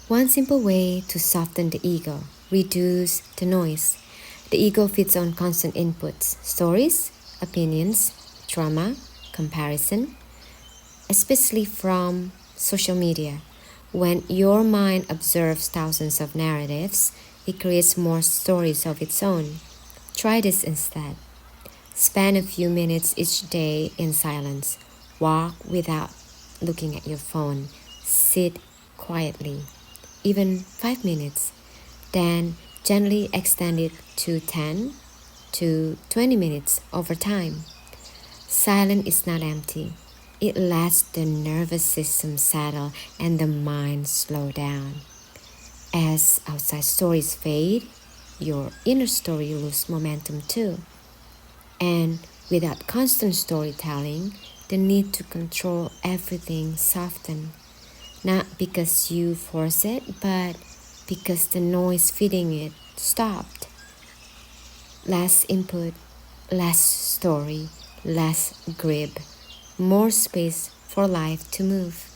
One simple way to soften the ego: reduce the noise. The ego feeds on constant inputs: stories, opinions, drama, comparison, especially from social media. When your mind observes thousands of narratives, it creates more stories of its own. Try this instead. Spend a few minutes each day in silence. Walk without looking at your phone. Sit quietly, even 5 minutes. Then gently extend it to 10 to 20 minutes over time. Silence is not empty. It lets the nervous system settle and the mind slow down. As outside stories fade, your inner story loses momentum too. And without constant storytelling, the need to control everything softens, not because you force it, but because the noise feeding it stopped. Less input, less story, less grip, more space for life to move.